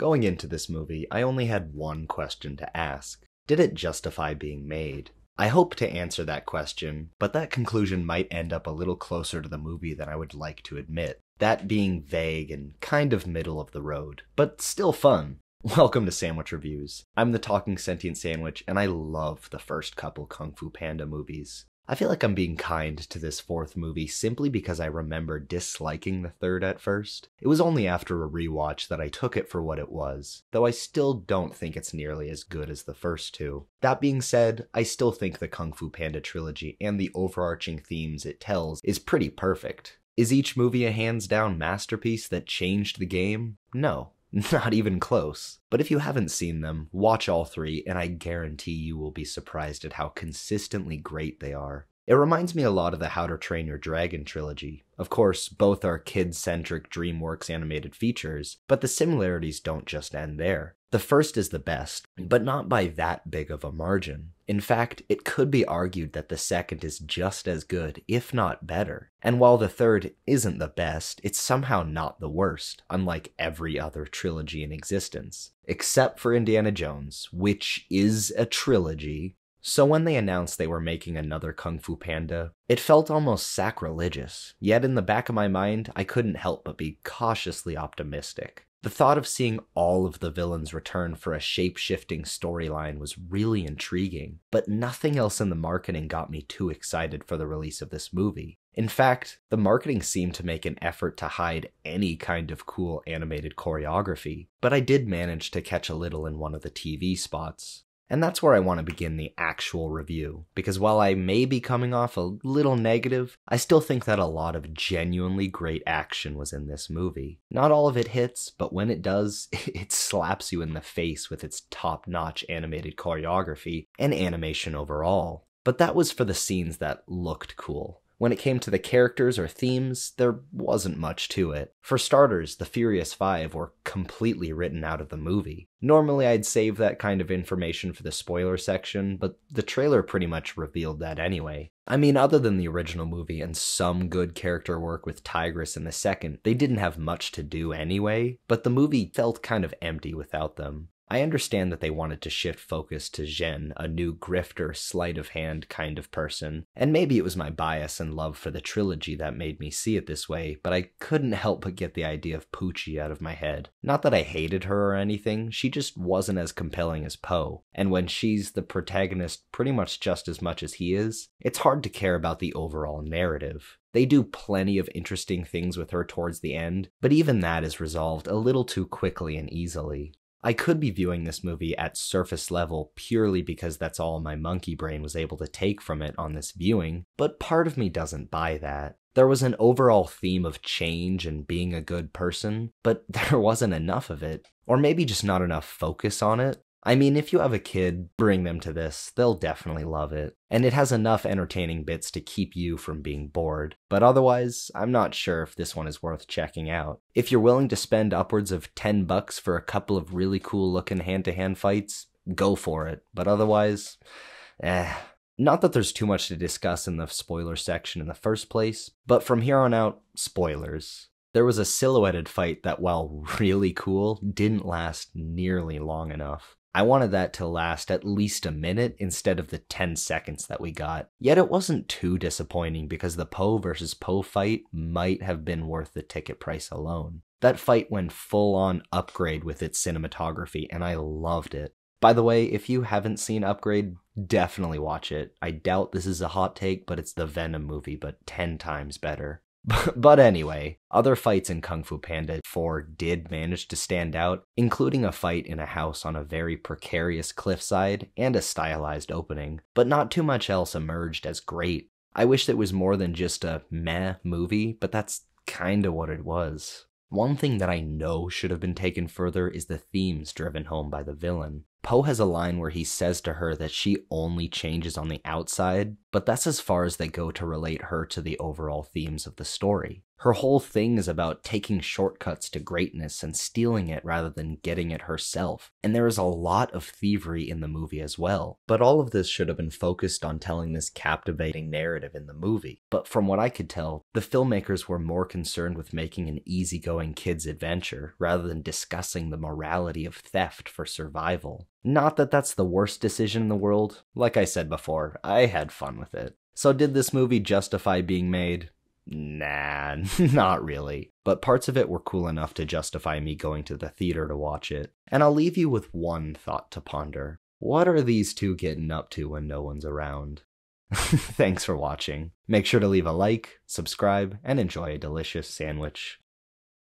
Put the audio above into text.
Going into this movie, I only had one question to ask. Did it justify being made? I hope to answer that question, but that conclusion might end up a little closer to the movie than I would like to admit. That being vague and kind of middle of the road, but still fun. Welcome to Sandwich Reviews. I'm the Talking Sentient Sandwich, and I love the first couple Kung Fu Panda movies. I feel like I'm being kind to this fourth movie simply because I remember disliking the third at first. It was only after a rewatch that I took it for what it was, though I still don't think it's nearly as good as the first two. That being said, I still think the Kung Fu Panda trilogy and the overarching themes it tells is pretty perfect. Is each movie a hands-down masterpiece that changed the game? No. Not even close. But if you haven't seen them, watch all three, and I guarantee you will be surprised at how consistently great they are. It reminds me a lot of the How to Train Your Dragon trilogy. Of course, both are kid-centric DreamWorks animated features, but the similarities don't just end there. The first is the best, but not by that big of a margin. In fact, it could be argued that the second is just as good, if not better. And while the third isn't the best, it's somehow not the worst, unlike every other trilogy in existence. Except for Indiana Jones, which is a trilogy. So when they announced they were making another Kung Fu Panda, it felt almost sacrilegious, yet in the back of my mind, I couldn't help but be cautiously optimistic. The thought of seeing all of the villains return for a shape-shifting storyline was really intriguing, but nothing else in the marketing got me too excited for the release of this movie. In fact, the marketing seemed to make an effort to hide any kind of cool animated choreography, but I did manage to catch a little in one of the TV spots. And that's where I want to begin the actual review, because while I may be coming off a little negative, I still think that a lot of genuinely great action was in this movie. Not all of it hits, but when it does, it slaps you in the face with its top-notch animated choreography and animation overall. But that was for the scenes that looked cool. When it came to the characters or themes, there wasn't much to it. For starters, the Furious Five were completely written out of the movie. Normally I'd save that kind of information for the spoiler section, but the trailer pretty much revealed that anyway. I mean, other than the original movie and some good character work with Tigress in the second, they didn't have much to do anyway, but the movie felt kind of empty without them. I understand that they wanted to shift focus to Zhen, a new grifter, sleight of hand kind of person, and maybe it was my bias and love for the trilogy that made me see it this way, but I couldn't help but get the idea of Poochie out of my head. Not that I hated her or anything, she just wasn't as compelling as Po, and when she's the protagonist pretty much just as much as he is, it's hard to care about the overall narrative. They do plenty of interesting things with her towards the end, but even that is resolved a little too quickly and easily. I could be viewing this movie at surface level purely because that's all my monkey brain was able to take from it on this viewing, but part of me doesn't buy that. There was an overall theme of change and being a good person, but there wasn't enough of it, or maybe just not enough focus on it. I mean, if you have a kid, bring them to this, they'll definitely love it. And it has enough entertaining bits to keep you from being bored. But otherwise, I'm not sure if this one is worth checking out. If you're willing to spend upwards of $10 for a couple of really cool looking hand-to-hand fights, go for it. But otherwise, Not that there's too much to discuss in the spoiler section in the first place, but from here on out, spoilers. There was a silhouetted fight that, while really cool, didn't last nearly long enough. I wanted that to last at least a minute instead of the 10 seconds that we got. Yet it wasn't too disappointing because the Po versus Po fight might have been worth the ticket price alone. That fight went full-on Upgrade with its cinematography, and I loved it. By the way, if you haven't seen Upgrade, definitely watch it. I doubt this is a hot take, but it's the Venom movie, but 10 times better. But anyway, other fights in Kung Fu Panda 4 did manage to stand out, including a fight in a house on a very precarious cliffside and a stylized opening, but not too much else emerged as great. I wish it was more than just a meh movie, but that's kinda what it was. One thing that I know should have been taken further is the themes driven home by the villain. Poe has a line where he says to her that she only changes on the outside, but that's as far as they go to relate her to the overall themes of the story. Her whole thing is about taking shortcuts to greatness and stealing it rather than getting it herself, and there is a lot of thievery in the movie as well. But all of this should have been focused on telling this captivating narrative in the movie. But from what I could tell, the filmmakers were more concerned with making an easygoing kid's adventure rather than discussing the morality of theft for survival. Not that that's the worst decision in the world. Like I said before, I had fun with it. So did this movie justify being made? Nah, not really. But parts of it were cool enough to justify me going to the theater to watch it. And I'll leave you with one thought to ponder. What are these two getting up to when no one's around? Thanks for watching. Make sure to leave a like, subscribe, and enjoy a delicious sandwich.